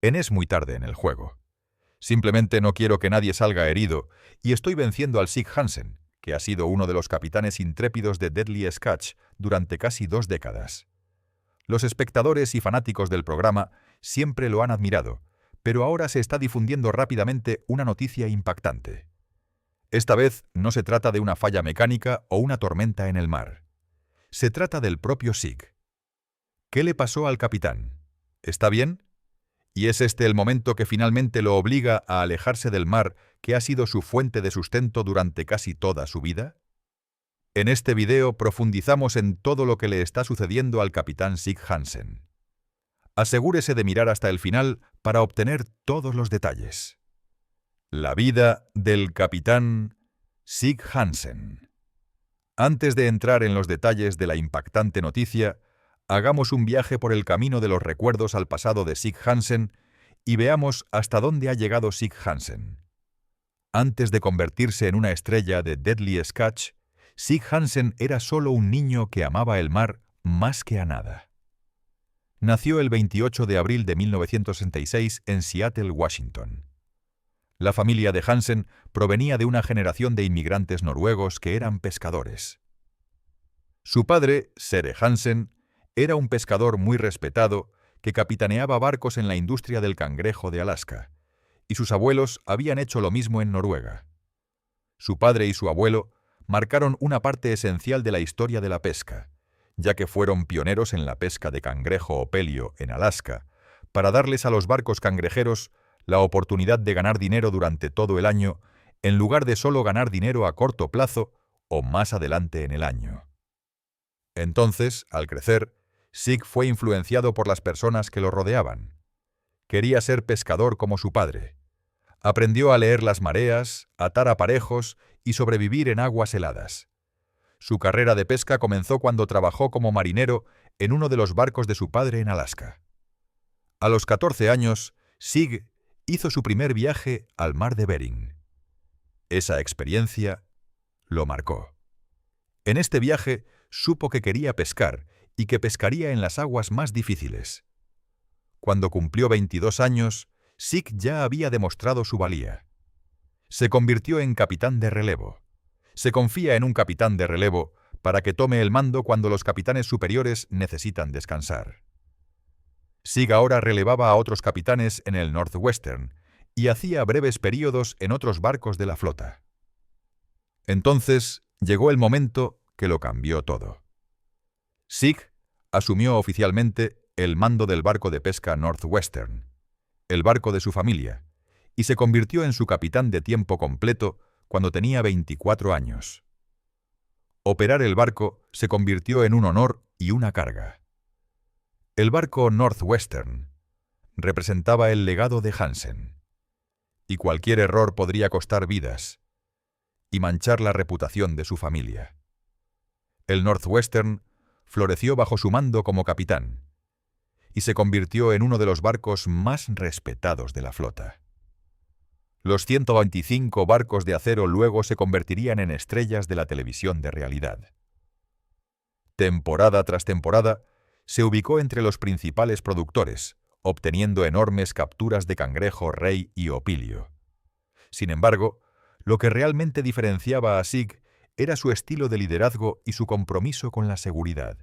Es muy tarde en el juego. Simplemente no quiero que nadie salga herido y estoy venciendo al Sig Hansen, que ha sido uno de los capitanes intrépidos de Deadly Sketch durante casi 2 décadas. Los espectadores y fanáticos del programa siempre lo han admirado, pero ahora se está difundiendo rápidamente una noticia impactante. Esta vez no se trata de una falla mecánica o una tormenta en el mar. Se trata del propio Sig. ¿Qué le pasó al capitán? ¿Está bien? ¿Y es este el momento que finalmente lo obliga a alejarse del mar que ha sido su fuente de sustento durante casi toda su vida? En este video profundizamos en todo lo que le está sucediendo al capitán Sig Hansen. Asegúrese de mirar hasta el final para obtener todos los detalles. La vida del capitán Sig Hansen. Antes de entrar en los detalles de la impactante noticia, hagamos un viaje por el camino de los recuerdos al pasado de Sig Hansen y veamos hasta dónde ha llegado Sig Hansen. Antes de convertirse en una estrella de Deadly Sketch, Sig Hansen era solo un niño que amaba el mar más que a nada. Nació el 28 de abril de 1966 en Seattle, Washington. La familia de Hansen provenía de una generación de inmigrantes noruegos que eran pescadores. Su padre, Sverre Hansen, era un pescador muy respetado que capitaneaba barcos en la industria del cangrejo de Alaska, y sus abuelos habían hecho lo mismo en Noruega. Su padre y su abuelo marcaron una parte esencial de la historia de la pesca, ya que fueron pioneros en la pesca de cangrejo opelio en Alaska, para darles a los barcos cangrejeros la oportunidad de ganar dinero durante todo el año, en lugar de solo ganar dinero a corto plazo o más adelante en el año. Entonces, al crecer, Sig fue influenciado por las personas que lo rodeaban. Quería ser pescador como su padre. Aprendió a leer las mareas, atar aparejos y sobrevivir en aguas heladas. Su carrera de pesca comenzó cuando trabajó como marinero en uno de los barcos de su padre en Alaska. A los 14 años, Sig hizo su primer viaje al mar de Bering. Esa experiencia lo marcó. En este viaje supo que quería pescar y que pescaría en las aguas más difíciles. Cuando cumplió 22 años, Sig ya había demostrado su valía. Se convirtió en capitán de relevo. Se confía en un capitán de relevo para que tome el mando cuando los capitanes superiores necesitan descansar. Sig ahora relevaba a otros capitanes en el Northwestern y hacía breves períodos en otros barcos de la flota. Entonces llegó el momento que lo cambió todo. Sig asumió oficialmente el mando del barco de pesca Northwestern, el barco de su familia, y se convirtió en su capitán de tiempo completo cuando tenía 24 años. Operar el barco se convirtió en un honor y una carga. El barco Northwestern representaba el legado de Hansen, y cualquier error podría costar vidas y manchar la reputación de su familia. El Northwestern floreció bajo su mando como capitán y se convirtió en uno de los barcos más respetados de la flota. Los 125 barcos de acero luego se convertirían en estrellas de la televisión de realidad. Temporada tras temporada, se ubicó entre los principales productores, obteniendo enormes capturas de cangrejo rey y opilio. Sin embargo, lo que realmente diferenciaba a Sig era su estilo de liderazgo y su compromiso con la seguridad.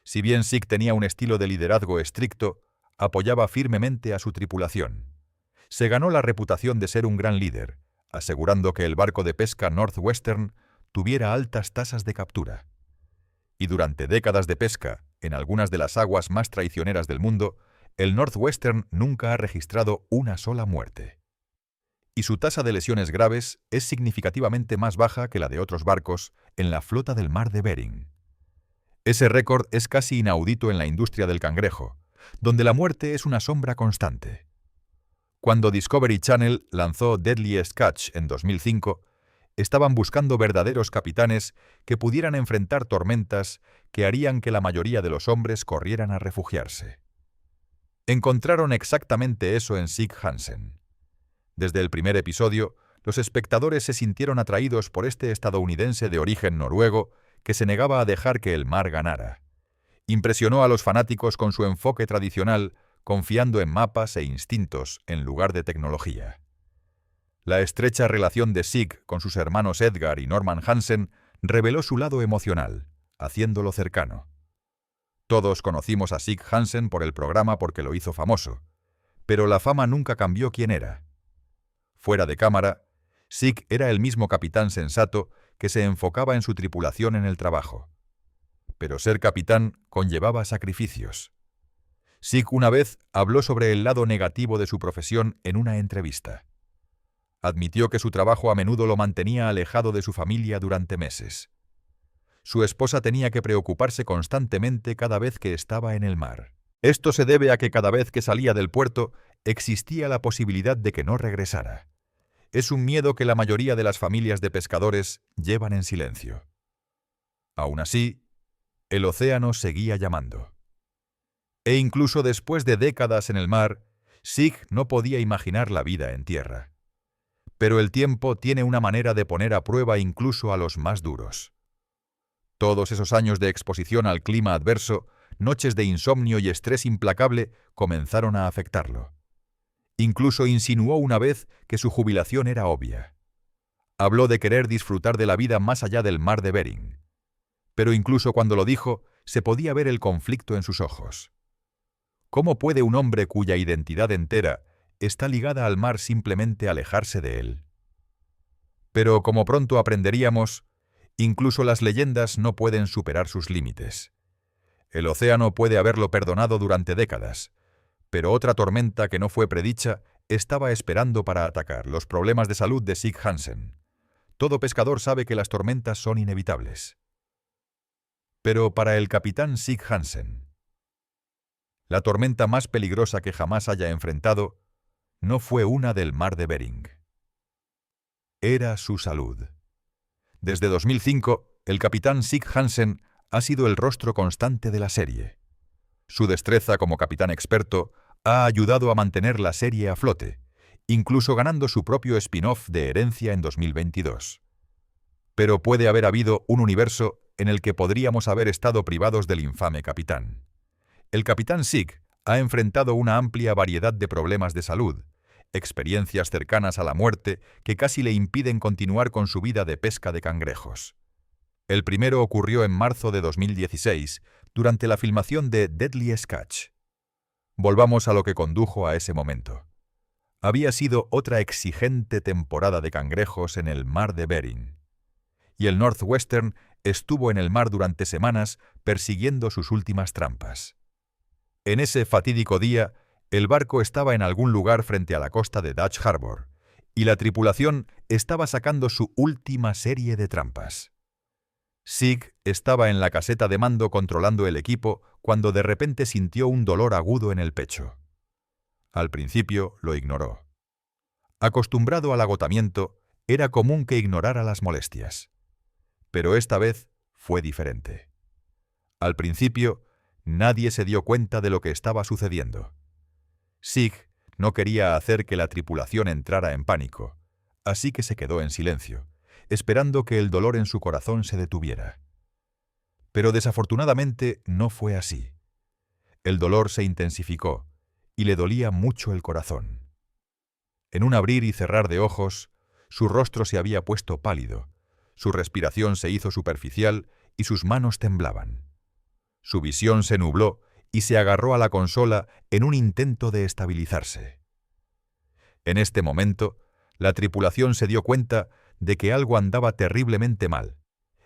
Si bien Sig tenía un estilo de liderazgo estricto, apoyaba firmemente a su tripulación. Se ganó la reputación de ser un gran líder, asegurando que el barco de pesca Northwestern tuviera altas tasas de captura. Y durante décadas de pesca, en algunas de las aguas más traicioneras del mundo, el Northwestern nunca ha registrado una sola muerte. Y su tasa de lesiones graves es significativamente más baja que la de otros barcos en la flota del mar de Bering. Ese récord es casi inaudito en la industria del cangrejo, donde la muerte es una sombra constante. Cuando Discovery Channel lanzó Deadly Sketch en 2005, estaban buscando verdaderos capitanes que pudieran enfrentar tormentas que harían que la mayoría de los hombres corrieran a refugiarse. Encontraron exactamente eso en Sig Hansen. Desde el primer episodio, los espectadores se sintieron atraídos por este estadounidense de origen noruego que se negaba a dejar que el mar ganara. Impresionó a los fanáticos con su enfoque tradicional, confiando en mapas e instintos en lugar de tecnología. La estrecha relación de Sig con sus hermanos Edgar y Norman Hansen reveló su lado emocional, haciéndolo cercano. Todos conocimos a Sig Hansen por el programa porque lo hizo famoso, pero la fama nunca cambió quién era. Fuera de cámara, Sig era el mismo capitán sensato que se enfocaba en su tripulación en el trabajo. Pero ser capitán conllevaba sacrificios. Sig una vez habló sobre el lado negativo de su profesión en una entrevista. Admitió que su trabajo a menudo lo mantenía alejado de su familia durante meses. Su esposa tenía que preocuparse constantemente cada vez que estaba en el mar. Esto se debe a que cada vez que salía del puerto existía la posibilidad de que no regresara. Es un miedo que la mayoría de las familias de pescadores llevan en silencio. Aún así, el océano seguía llamando. E incluso después de décadas en el mar, Sig no podía imaginar la vida en tierra. Pero el tiempo tiene una manera de poner a prueba incluso a los más duros. Todos esos años de exposición al clima adverso, noches de insomnio y estrés implacable comenzaron a afectarlo. Incluso insinuó una vez que su jubilación era obvia. Habló de querer disfrutar de la vida más allá del mar de Bering. Pero incluso cuando lo dijo, se podía ver el conflicto en sus ojos. ¿Cómo puede un hombre cuya identidad entera está ligada al mar simplemente alejarse de él? Pero como pronto aprenderíamos, incluso las leyendas no pueden superar sus límites. El océano puede haberlo perdonado durante décadas, pero otra tormenta que no fue predicha estaba esperando para atacar los problemas de salud de Sig Hansen. Todo pescador sabe que las tormentas son inevitables. Pero para el capitán Sig Hansen, la tormenta más peligrosa que jamás haya enfrentado no fue una del mar de Bering. Era su salud. Desde 2005, el capitán Sig Hansen ha sido el rostro constante de la serie. Su destreza como capitán experto ha ayudado a mantener la serie a flote, incluso ganando su propio spin-off de Herencia en 2022. Pero puede haber habido un universo en el que podríamos haber estado privados del infame capitán. El capitán Sig ha enfrentado una amplia variedad de problemas de salud, experiencias cercanas a la muerte que casi le impiden continuar con su vida de pesca de cangrejos. El primero ocurrió en marzo de 2016, durante la filmación de Deadliest Catch. Volvamos a lo que condujo a ese momento. Había sido otra exigente temporada de cangrejos en el mar de Bering. Y el Northwestern estuvo en el mar durante semanas persiguiendo sus últimas trampas. En ese fatídico día, el barco estaba en algún lugar frente a la costa de Dutch Harbor, y la tripulación estaba sacando su última serie de trampas. Sig estaba en la caseta de mando controlando el equipo cuando de repente sintió un dolor agudo en el pecho. Al principio lo ignoró. Acostumbrado al agotamiento, era común que ignorara las molestias. Pero esta vez fue diferente. Al principio, nadie se dio cuenta de lo que estaba sucediendo. Sig no quería hacer que la tripulación entrara en pánico, así que se quedó en silencio, esperando que el dolor en su corazón se detuviera. Pero desafortunadamente no fue así. El dolor se intensificó y le dolía mucho el corazón. En un abrir y cerrar de ojos, su rostro se había puesto pálido, su respiración se hizo superficial y sus manos temblaban. Su visión se nubló y se agarró a la consola en un intento de estabilizarse. En este momento, la tripulación se dio cuenta de que algo andaba terriblemente mal,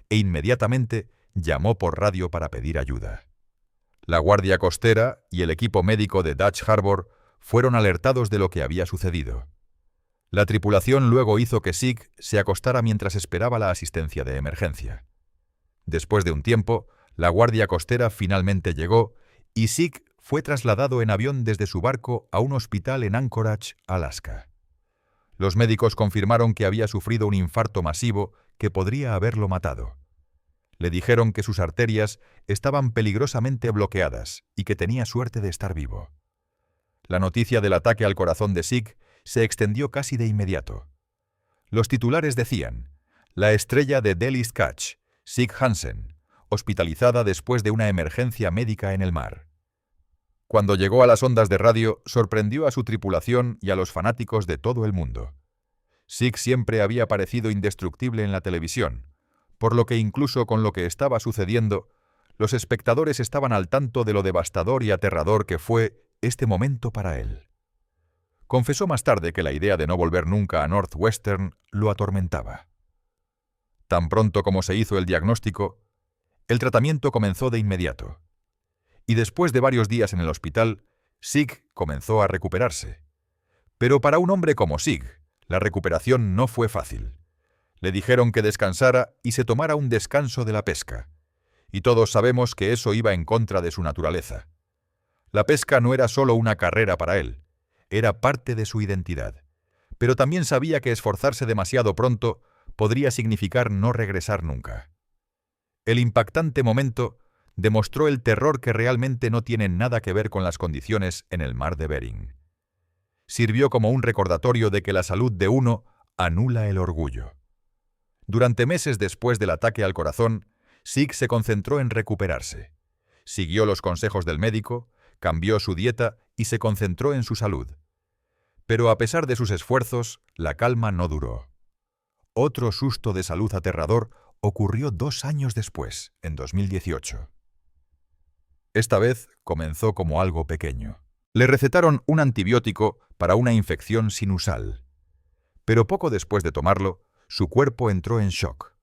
e inmediatamente llamó por radio para pedir ayuda. La Guardia Costera y el equipo médico de Dutch Harbor fueron alertados de lo que había sucedido. La tripulación luego hizo que Sig se acostara mientras esperaba la asistencia de emergencia. Después de un tiempo, la Guardia Costera finalmente llegó y Sig fue trasladado en avión desde su barco a un hospital en Anchorage, Alaska. Los médicos confirmaron que había sufrido un infarto masivo que podría haberlo matado. Le dijeron que sus arterias estaban peligrosamente bloqueadas y que tenía suerte de estar vivo. La noticia del ataque al corazón de Sig se extendió casi de inmediato. Los titulares decían: la estrella de Deadliest Catch, Sig Hansen, hospitalizada después de una emergencia médica en el mar. Cuando llegó a las ondas de radio, sorprendió a su tripulación y a los fanáticos de todo el mundo. Sig siempre había parecido indestructible en la televisión, por lo que incluso con lo que estaba sucediendo, los espectadores estaban al tanto de lo devastador y aterrador que fue este momento para él. Confesó más tarde que la idea de no volver nunca a Northwestern lo atormentaba. Tan pronto como se hizo el diagnóstico, el tratamiento comenzó de inmediato. Y después de varios días en el hospital, Sig comenzó a recuperarse. Pero para un hombre como Sig, la recuperación no fue fácil. Le dijeron que descansara y se tomara un descanso de la pesca. Y todos sabemos que eso iba en contra de su naturaleza. La pesca no era solo una carrera para él, era parte de su identidad. Pero también sabía que esforzarse demasiado pronto podría significar no regresar nunca. El impactante momento demostró el terror que realmente no tiene nada que ver con las condiciones en el mar de Bering. Sirvió como un recordatorio de que la salud de uno anula el orgullo. Durante meses después del ataque al corazón, Sig se concentró en recuperarse. Siguió los consejos del médico, cambió su dieta y se concentró en su salud. Pero a pesar de sus esfuerzos, la calma no duró. Otro susto de salud aterrador ocurrió 2 años después, en 2018. Esta vez comenzó como algo pequeño. Le recetaron un antibiótico para una infección sinusal. Pero poco después de tomarlo, su cuerpo entró en shock.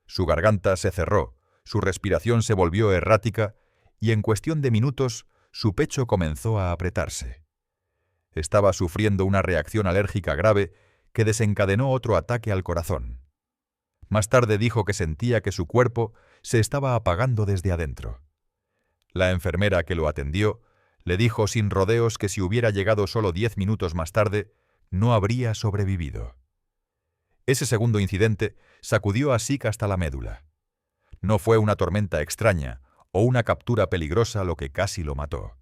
Su garganta se cerró, su respiración se volvió errática y en cuestión de minutos su pecho comenzó a apretarse. Estaba sufriendo una reacción alérgica grave que desencadenó otro ataque al corazón. Más tarde dijo que sentía que su cuerpo se estaba apagando desde adentro. La enfermera que lo atendió le dijo sin rodeos que si hubiera llegado solo 10 minutos más tarde, no habría sobrevivido. Ese segundo incidente sacudió a Sig hasta la médula. No fue una tormenta extraña o una captura peligrosa lo que casi lo mató.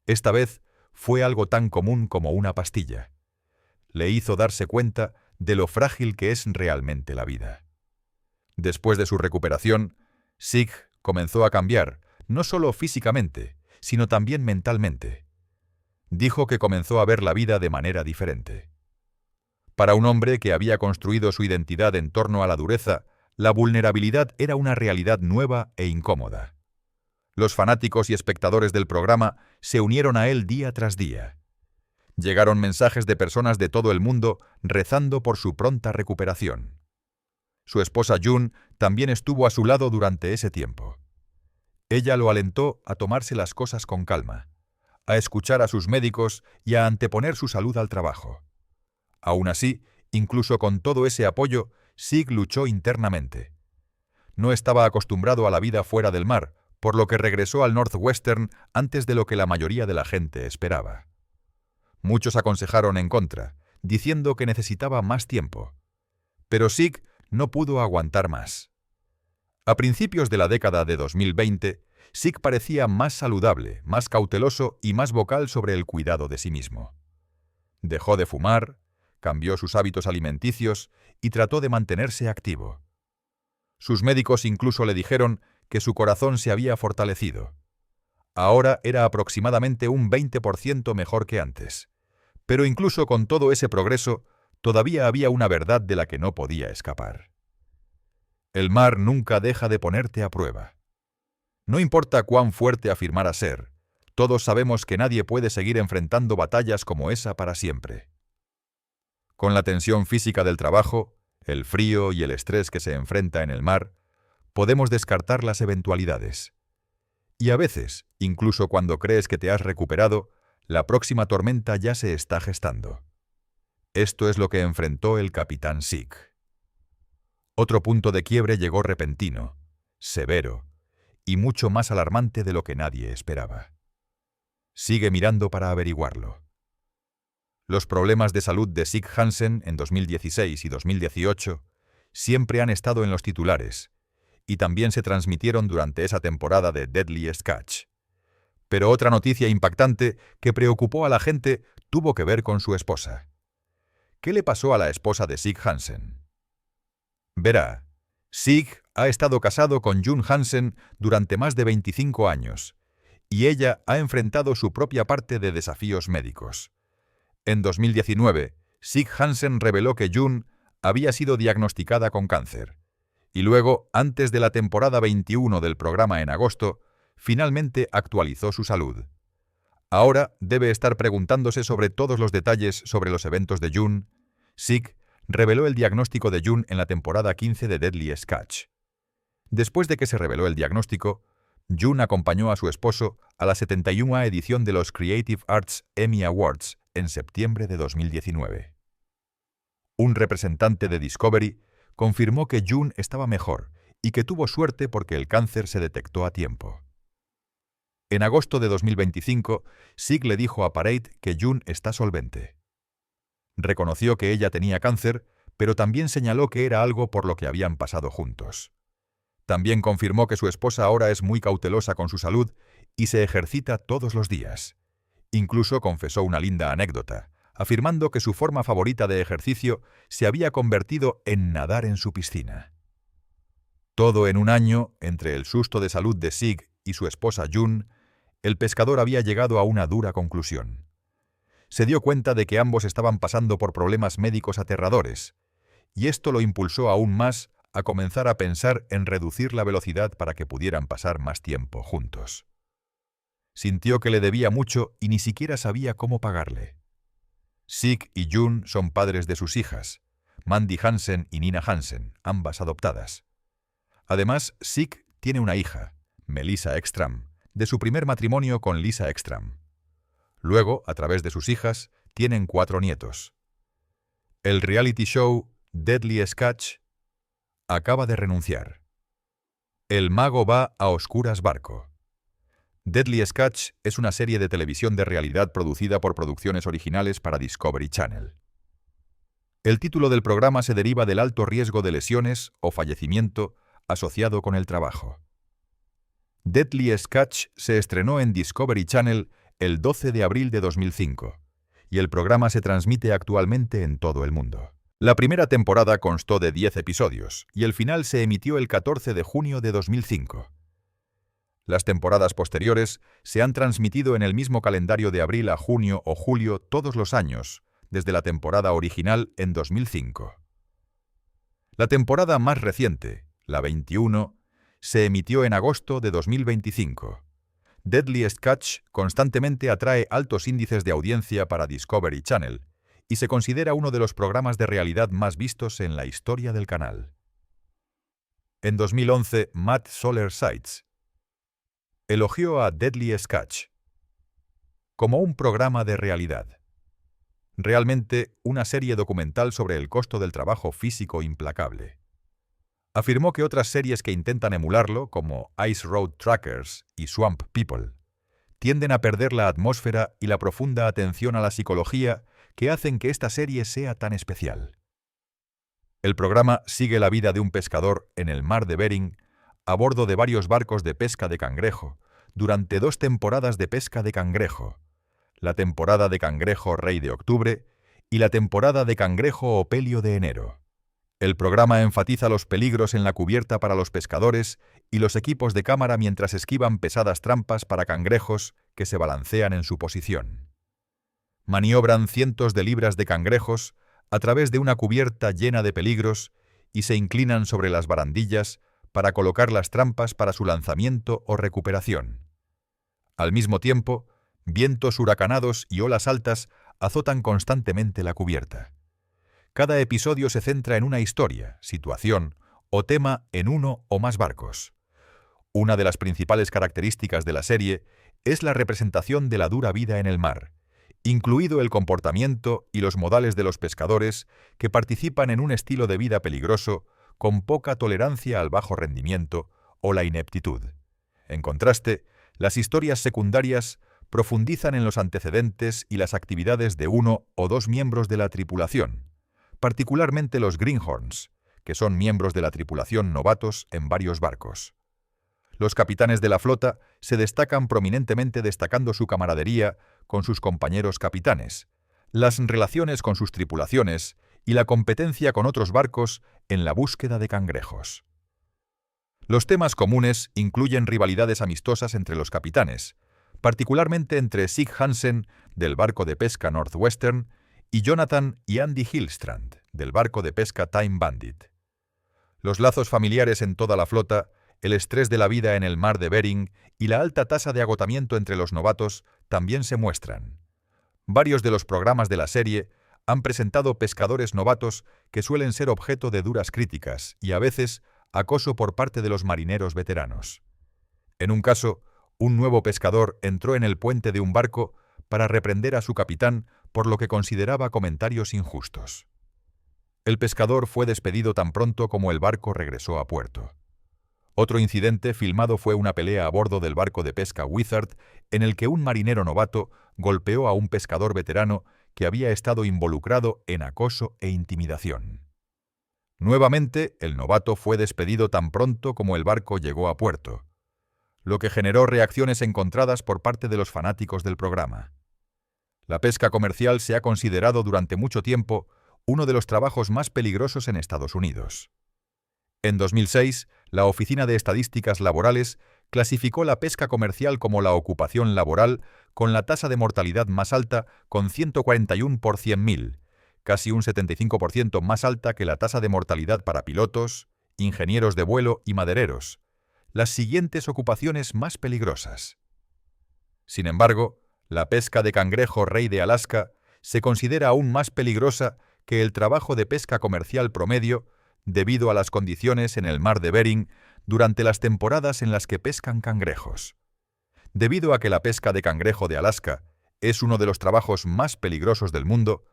Esta vez fue algo tan común como una pastilla. Le hizo darse cuenta de lo frágil que es realmente la vida. Después de su recuperación, Sig comenzó a cambiar, no solo físicamente, sino también mentalmente. Dijo que comenzó a ver la vida de manera diferente. Para un hombre que había construido su identidad en torno a la dureza, la vulnerabilidad era una realidad nueva e incómoda. Los fanáticos y espectadores del programa se unieron a él día tras día. Llegaron mensajes de personas de todo el mundo rezando por su pronta recuperación. Su esposa June también estuvo a su lado durante ese tiempo. Ella lo alentó a tomarse las cosas con calma, a escuchar a sus médicos y a anteponer su salud al trabajo. Aún así, incluso con todo ese apoyo, Sig luchó internamente. No estaba acostumbrado a la vida fuera del mar, por lo que regresó al Northwestern antes de lo que la mayoría de la gente esperaba. Muchos aconsejaron en contra, diciendo que necesitaba más tiempo. Pero Sig no pudo aguantar más. A principios de la década de 2020, Sig parecía más saludable, más cauteloso y más vocal sobre el cuidado de sí mismo. Dejó de fumar, cambió sus hábitos alimenticios y trató de mantenerse activo. Sus médicos incluso le dijeron que su corazón se había fortalecido. Ahora era aproximadamente un 20% mejor que antes. Pero incluso con todo ese progreso, todavía había una verdad de la que no podía escapar. El mar nunca deja de ponerte a prueba. No importa cuán fuerte afirmara ser, todos sabemos que nadie puede seguir enfrentando batallas como esa para siempre. Con la tensión física del trabajo, el frío y el estrés que se enfrenta en el mar, podemos descartar las eventualidades. Y a veces, incluso cuando crees que te has recuperado, la próxima tormenta ya se está gestando. Esto es lo que enfrentó el capitán Sig. Otro punto de quiebre llegó repentino, severo y mucho más alarmante de lo que nadie esperaba. Sigue mirando para averiguarlo. Los problemas de salud de Sig Hansen en 2016 y 2018 siempre han estado en los titulares y también se transmitieron durante esa temporada de Deadliest Catch. Pero otra noticia impactante que preocupó a la gente tuvo que ver con su esposa. ¿Qué le pasó a la esposa de Sig Hansen? Verá, Sig ha estado casado con June Hansen durante más de 25 años y ella ha enfrentado su propia parte de desafíos médicos. En 2019, Sig Hansen reveló que June había sido diagnosticada con cáncer. Y luego, antes de la temporada 21 del programa en agosto, finalmente actualizó su salud. Ahora debe estar preguntándose sobre todos los detalles sobre los eventos de June. Sig reveló el diagnóstico de June en la temporada 15 de Deadliest Catch. Después de que se reveló el diagnóstico, June acompañó a su esposo a la 71ª edición de los Creative Arts Emmy Awards en septiembre de 2019. Un representante de Discovery confirmó que June estaba mejor y que tuvo suerte porque el cáncer se detectó a tiempo. En agosto de 2025, Sig le dijo a Parade que June está solvente. Reconoció que ella tenía cáncer, pero también señaló que era algo por lo que habían pasado juntos. También confirmó que su esposa ahora es muy cautelosa con su salud y se ejercita todos los días. Incluso confesó una linda anécdota, afirmando que su forma favorita de ejercicio se había convertido en nadar en su piscina. Todo en un año, entre el susto de salud de Sig y su esposa June, el pescador había llegado a una dura conclusión. Se dio cuenta de que ambos estaban pasando por problemas médicos aterradores, y esto lo impulsó aún más a comenzar a pensar en reducir la velocidad para que pudieran pasar más tiempo juntos. Sintió que le debía mucho y ni siquiera sabía cómo pagarle. Sig y June son padres de sus hijas, Mandy Hansen y Nina Hansen, ambas adoptadas. Además, Sig tiene una hija, Melissa Ekstrom, de su primer matrimonio con Lisa Ekstrom. Luego, a través de sus hijas, tienen 4 nietos. El reality show Deadliest Catch acaba de renunciar. El mago va a oscuras barco. Deadliest Catch es una serie de televisión de realidad producida por producciones originales para Discovery Channel. El título del programa se deriva del alto riesgo de lesiones o fallecimiento asociado con el trabajo. Deadliest Catch se estrenó en Discovery Channel el 12 de abril de 2005, y el programa se transmite actualmente en todo el mundo. La primera temporada constó de 10 episodios, y el final se emitió el 14 de junio de 2005. Las temporadas posteriores se han transmitido en el mismo calendario de abril a junio o julio todos los años, desde la temporada original en 2005. La temporada más reciente, la 21, se emitió en agosto de 2025. Deadliest Catch constantemente atrae altos índices de audiencia para Discovery Channel y se considera uno de los programas de realidad más vistos en la historia del canal. En 2011, Matt Soler Seitz elogió a Deadliest Catch como un programa de realidad. Realmente una serie documental sobre el costo del trabajo físico implacable. Afirmó que otras series que intentan emularlo, como Ice Road Trackers y Swamp People, tienden a perder la atmósfera y la profunda atención a la psicología que hacen que esta serie sea tan especial. El programa sigue la vida de un pescador en el mar de Bering, a bordo de varios barcos de pesca de cangrejo, durante 2 temporadas de pesca de cangrejo, la temporada de cangrejo rey de octubre y la temporada de cangrejo opelio de enero. El programa enfatiza los peligros en la cubierta para los pescadores y los equipos de cámara mientras esquivan pesadas trampas para cangrejos que se balancean en su posición. Maniobran cientos de libras de cangrejos a través de una cubierta llena de peligros y se inclinan sobre las barandillas para colocar las trampas para su lanzamiento o recuperación. Al mismo tiempo, vientos huracanados y olas altas azotan constantemente la cubierta. Cada episodio se centra en una historia, situación o tema en uno o más barcos. Una de las principales características de la serie es la representación de la dura vida en el mar, incluido el comportamiento y los modales de los pescadores que participan en un estilo de vida peligroso con poca tolerancia al bajo rendimiento o la ineptitud. En contraste, las historias secundarias profundizan en los antecedentes y las actividades de 1 o 2 miembros de la tripulación, particularmente los Greenhorns, que son miembros de la tripulación novatos en varios barcos. Los capitanes de la flota se destacan prominentemente destacando su camaradería con sus compañeros capitanes, las relaciones con sus tripulaciones y la competencia con otros barcos en la búsqueda de cangrejos. Los temas comunes incluyen rivalidades amistosas entre los capitanes, particularmente entre Sig Hansen, del barco de pesca Northwestern, y Jonathan y Andy Hillstrand, del barco de pesca Time Bandit. Los lazos familiares en toda la flota, el estrés de la vida en el mar de Bering y la alta tasa de agotamiento entre los novatos también se muestran. Varios de los programas de la serie han presentado pescadores novatos que suelen ser objeto de duras críticas y, a veces, acoso por parte de los marineros veteranos. En un caso, un nuevo pescador entró en el puente de un barco para reprender a su capitán por lo que consideraba comentarios injustos. El pescador fue despedido tan pronto como el barco regresó a puerto. Otro incidente filmado fue una pelea a bordo del barco de pesca Wizard en el que un marinero novato golpeó a un pescador veterano que había estado involucrado en acoso e intimidación. Nuevamente, el novato fue despedido tan pronto como el barco llegó a puerto, lo que generó reacciones encontradas por parte de los fanáticos del programa. La pesca comercial se ha considerado durante mucho tiempo uno de los trabajos más peligrosos en Estados Unidos. En 2006, la Oficina de Estadísticas Laborales clasificó la pesca comercial como la ocupación laboral con la tasa de mortalidad más alta, con 141 por 100.000, casi un 75% más alta que la tasa de mortalidad para pilotos, ingenieros de vuelo y madereros, las siguientes ocupaciones más peligrosas. Sin embargo, la pesca de cangrejo rey de Alaska se considera aún más peligrosa que el trabajo de pesca comercial promedio debido a las condiciones en el mar de Bering durante las temporadas en las que pescan cangrejos. Debido a que la pesca de cangrejo de Alaska es uno de los trabajos más peligrosos del mundo,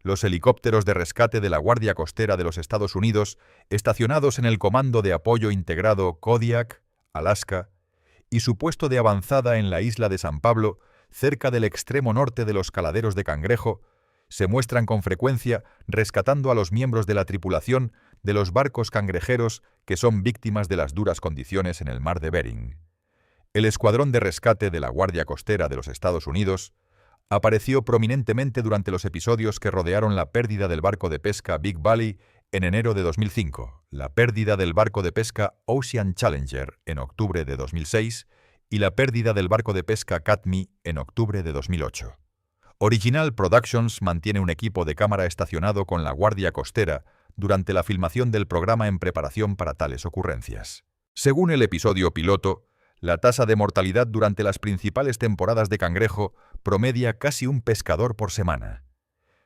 los helicópteros de rescate de la Guardia Costera de los Estados Unidos, estacionados en el Comando de Apoyo Integrado Kodiak, Alaska, y su puesto de avanzada en la isla de San Pablo, cerca del extremo norte de los caladeros de cangrejo, se muestran con frecuencia rescatando a los miembros de la tripulación de los barcos cangrejeros que son víctimas de las duras condiciones en el mar de Bering. El Escuadrón de Rescate de la Guardia Costera de los Estados Unidos apareció prominentemente durante los episodios que rodearon la pérdida del barco de pesca Big Valley en enero de 2005, la pérdida del barco de pesca Ocean Challenger en octubre de 2006 y la pérdida del barco de pesca Katmai en octubre de 2008. Original Productions mantiene un equipo de cámara estacionado con la Guardia Costera durante la filmación del programa en preparación para tales ocurrencias. Según el episodio piloto, la tasa de mortalidad durante las principales temporadas de cangrejo promedia casi un pescador por semana,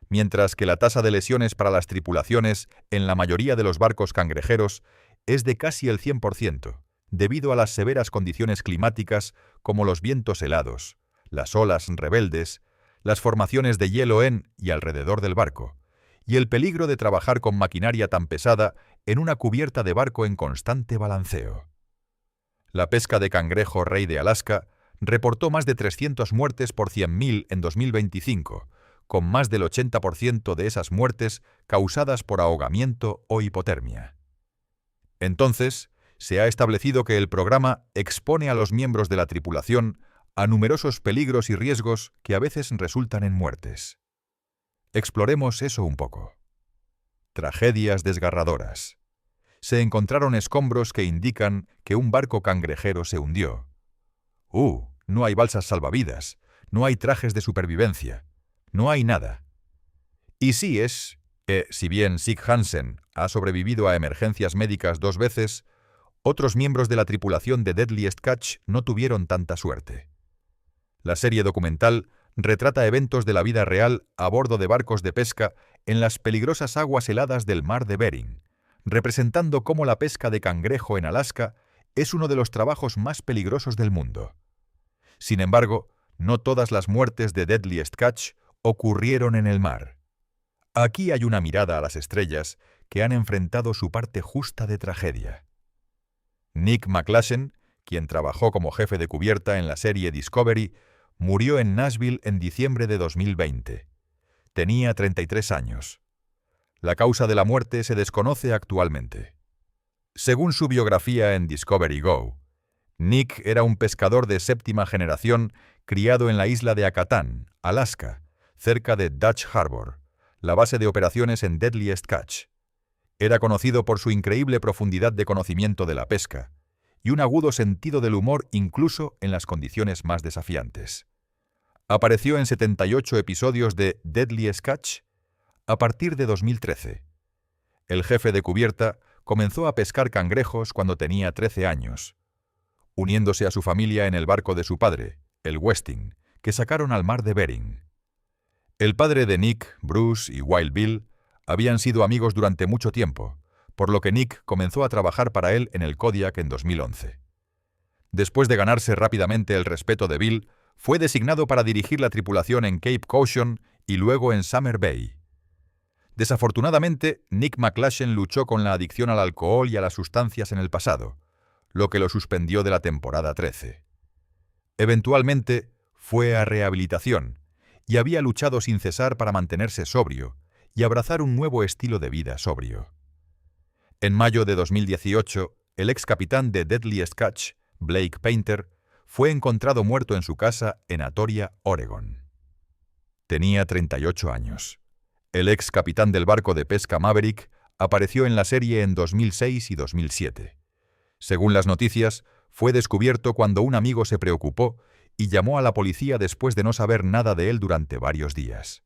mientras que la tasa de lesiones para las tripulaciones en la mayoría de los barcos cangrejeros es de casi el 100%, debido a las severas condiciones climáticas como los vientos helados, las olas rebeldes, las formaciones de hielo en y alrededor del barco, y el peligro de trabajar con maquinaria tan pesada en una cubierta de barco en constante balanceo. La pesca de cangrejo rey de Alaska reportó más de 300 muertes por 100.000 en 2025, con más del 80% de esas muertes causadas por ahogamiento o hipotermia. Entonces, se ha establecido que el programa expone a los miembros de la tripulación a numerosos peligros y riesgos que a veces resultan en muertes. Exploremos eso un poco. Tragedias desgarradoras. Se encontraron escombros que indican que un barco cangrejero se hundió. No hay balsas salvavidas, no hay trajes de supervivencia, no hay nada. Y sí es que, si bien Sig Hansen ha sobrevivido a emergencias médicas 2 veces, otros miembros de la tripulación de Deadliest Catch no tuvieron tanta suerte. La serie documental retrata eventos de la vida real a bordo de barcos de pesca en las peligrosas aguas heladas del mar de Bering, representando cómo la pesca de cangrejo en Alaska es uno de los trabajos más peligrosos del mundo. Sin embargo, no todas las muertes de Deadliest Catch ocurrieron en el mar. Aquí hay una mirada a las estrellas que han enfrentado su parte justa de tragedia. Nick McClashen, quien trabajó como jefe de cubierta en la serie Discovery, murió en Nashville en diciembre de 2020. Tenía 33 años. La causa de la muerte se desconoce actualmente. Según su biografía en Discovery Go, Nick era un pescador de 7ª generación criado en la isla de Acatán, Alaska, cerca de Dutch Harbor, la base de operaciones en Deadliest Catch. Era conocido por su increíble profundidad de conocimiento de la pesca, y un agudo sentido del humor incluso en las condiciones más desafiantes. Apareció en 78 episodios de Deadliest Catch a partir de 2013. El jefe de cubierta comenzó a pescar cangrejos cuando tenía 13 años, uniéndose a su familia en el barco de su padre, el Westing, que sacaron al mar de Bering. El padre de Nick, Bruce y Wild Bill habían sido amigos durante mucho tiempo, por lo que Nick comenzó a trabajar para él en el Kodiak en 2011. Después de ganarse rápidamente el respeto de Bill, fue designado para dirigir la tripulación en Cape Caution y luego en Summer Bay. Desafortunadamente, Nick McClashen luchó con la adicción al alcohol y a las sustancias en el pasado, lo que lo suspendió de la temporada 13. Eventualmente, fue a rehabilitación y había luchado sin cesar para mantenerse sobrio y abrazar un nuevo estilo de vida sobrio. En mayo de 2018, el ex capitán de Deadliest Catch, Blake Painter, fue encontrado muerto en su casa en Atoria, Oregon. Tenía 38 años. El ex capitán del barco de pesca Maverick apareció en la serie en 2006 y 2007. Según las noticias, fue descubierto cuando un amigo se preocupó y llamó a la policía después de no saber nada de él durante varios días.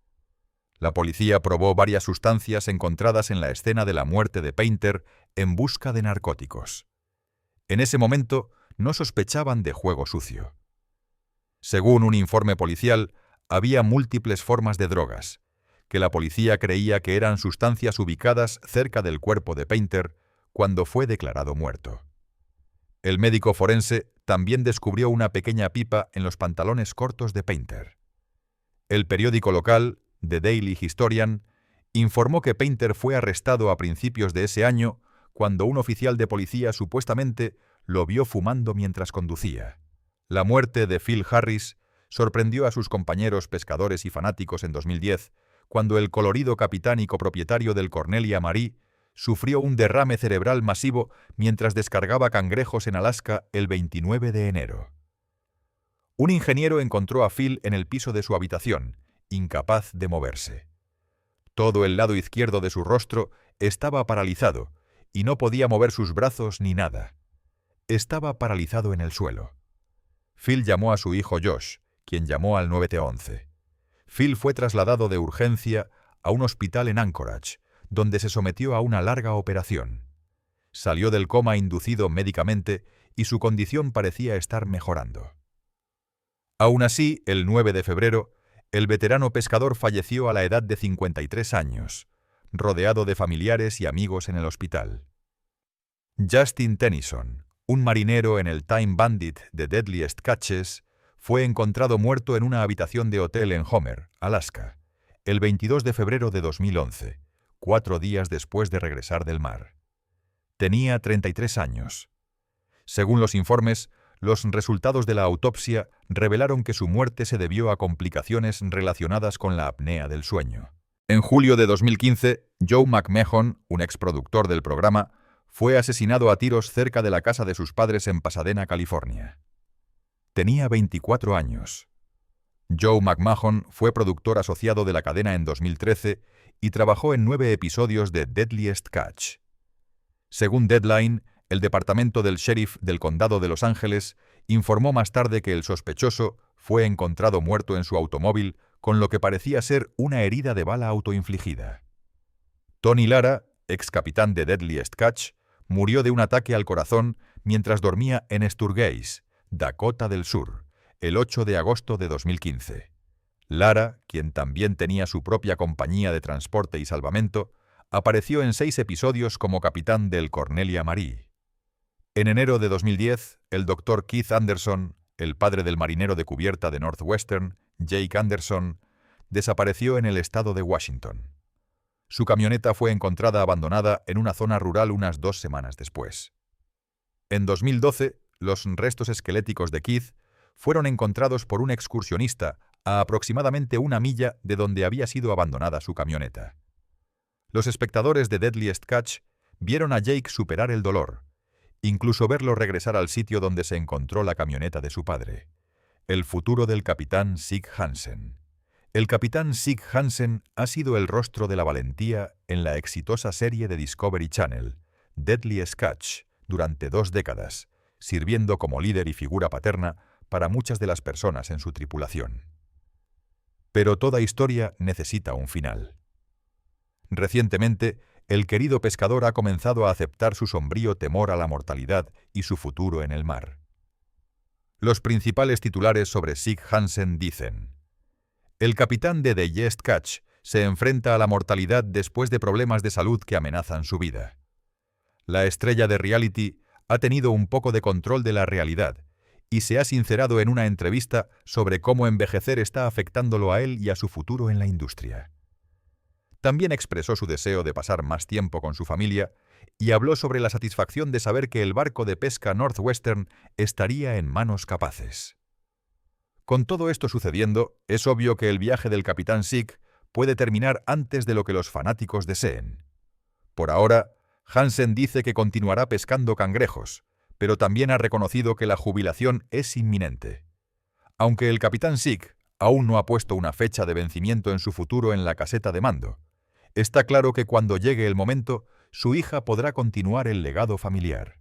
La policía probó varias sustancias encontradas en la escena de la muerte de Painter en busca de narcóticos. En ese momento, no sospechaban de juego sucio. Según un informe policial, había múltiples formas de drogas, que la policía creía que eran sustancias ubicadas cerca del cuerpo de Painter cuando fue declarado muerto. El médico forense también descubrió una pequeña pipa en los pantalones cortos de Painter. El periódico local, The Daily Historian, informó que Painter fue arrestado a principios de ese año cuando un oficial de policía supuestamente lo vio fumando mientras conducía. La muerte de Phil Harris sorprendió a sus compañeros pescadores y fanáticos en 2010, cuando el colorido capitán y copropietario del Cornelia Marie sufrió un derrame cerebral masivo mientras descargaba cangrejos en Alaska el 29 de enero. Un ingeniero encontró a Phil en el piso de su habitación, incapaz de moverse. Todo el lado izquierdo de su rostro estaba paralizado y no podía mover sus brazos ni nada. Estaba paralizado en el suelo. Phil llamó a su hijo Josh, quien llamó al 911. Phil fue trasladado de urgencia a un hospital en Anchorage, donde se sometió a una larga operación. Salió del coma inducido médicamente y su condición parecía estar mejorando. Aún así, el 9 de febrero, el veterano pescador falleció a la edad de 53 años, rodeado de familiares y amigos en el hospital. Justin Tennyson, un marinero en el Time Bandit de Deadliest Catches, fue encontrado muerto en una habitación de hotel en Homer, Alaska, el 22 de febrero de 2011, 4 días después de regresar del mar. Tenía 33 años. Según los informes, los resultados de la autopsia revelaron que su muerte se debió a complicaciones relacionadas con la apnea del sueño. En julio de 2015, Joe McMahon, un exproductor del programa, fue asesinado a tiros cerca de la casa de sus padres en Pasadena, California. Tenía 24 años. Joe McMahon fue productor asociado de la cadena en 2013 y trabajó en 9 episodios de Deadliest Catch. Según Deadline, el departamento del sheriff del condado de Los Ángeles informó más tarde que el sospechoso fue encontrado muerto en su automóvil con lo que parecía ser una herida de bala autoinfligida. Tony Lara, ex capitán de Deadliest Catch, murió de un ataque al corazón mientras dormía en Sturgis, Dakota del Sur, el 8 de agosto de 2015. Lara, quien también tenía su propia compañía de transporte y salvamento, apareció en 6 episodios como capitán del Cornelia Marie. En enero de 2010, el Dr. Keith Anderson, el padre del marinero de cubierta de Northwestern, Jake Anderson, desapareció en el estado de Washington. Su camioneta fue encontrada abandonada en una zona rural unas 2 semanas después. En 2012, los restos esqueléticos de Keith fueron encontrados por un excursionista a aproximadamente 1 milla de donde había sido abandonada su camioneta. Los espectadores de Deadliest Catch vieron a Jake superar el dolor, incluso verlo regresar al sitio donde se encontró la camioneta de su padre, el futuro del capitán Sig Hansen. El capitán Sig Hansen ha sido el rostro de la valentía en la exitosa serie de Discovery Channel, Deadliest Catch, durante 2 décadas, sirviendo como líder y figura paterna para muchas de las personas en su tripulación. Pero toda historia necesita un final. Recientemente, el querido pescador ha comenzado a aceptar su sombrío temor a la mortalidad y su futuro en el mar. Los principales titulares sobre Sig Hansen dicen: el capitán de The Jest Catch se enfrenta a la mortalidad después de problemas de salud que amenazan su vida. La estrella de reality ha tenido un poco de control de la realidad y se ha sincerado en una entrevista sobre cómo envejecer está afectándolo a él y a su futuro en la industria. También expresó su deseo de pasar más tiempo con su familia y habló sobre la satisfacción de saber que el barco de pesca Northwestern estaría en manos capaces. Con todo esto sucediendo, es obvio que el viaje del capitán Sig puede terminar antes de lo que los fanáticos deseen. Por ahora, Hansen dice que continuará pescando cangrejos, pero también ha reconocido que la jubilación es inminente. Aunque el capitán Sig aún no ha puesto una fecha de vencimiento en su futuro en la caseta de mando, está claro que cuando llegue el momento, su hija podrá continuar el legado familiar.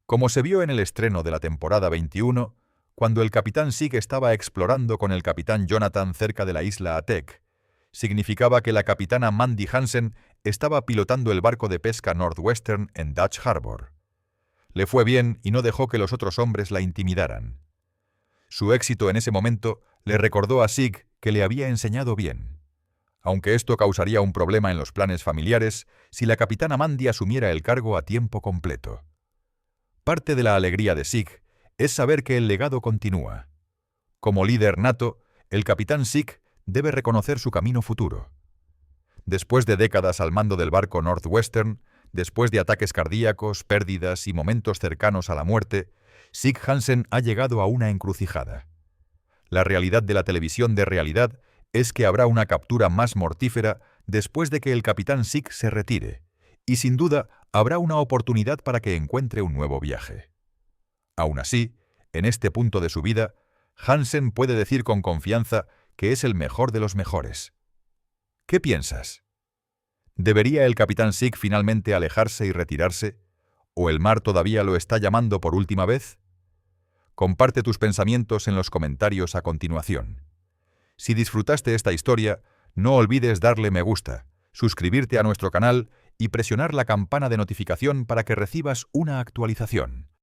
Como se vio en el estreno de la temporada 21, cuando el capitán Sig estaba explorando con el capitán Jonathan cerca de la isla Atek, significaba que la capitana Mandy Hansen estaba pilotando el barco de pesca Northwestern en Dutch Harbor. Le fue bien y no dejó que los otros hombres la intimidaran. Su éxito en ese momento le recordó a Sig que le había enseñado bien. Aunque esto causaría un problema en los planes familiares si la capitana Mandy asumiera el cargo a tiempo completo. Parte de la alegría de Sig es saber que el legado continúa. Como líder nato, el capitán Sig debe reconocer su camino futuro. Después de décadas al mando del barco Northwestern, después de ataques cardíacos, pérdidas y momentos cercanos a la muerte, Sig Hansen ha llegado a una encrucijada. La realidad de la televisión de realidad es que habrá una captura más mortífera después de que el capitán Sig se retire, y sin duda habrá una oportunidad para que encuentre un nuevo viaje. Aún así, en este punto de su vida, Hansen puede decir con confianza que es el mejor de los mejores. ¿Qué piensas? ¿Debería el capitán Sig finalmente alejarse y retirarse? ¿O el mar todavía lo está llamando por última vez? Comparte tus pensamientos en los comentarios a continuación. Si disfrutaste esta historia, no olvides darle me gusta, suscribirte a nuestro canal y presionar la campana de notificación para que recibas una actualización.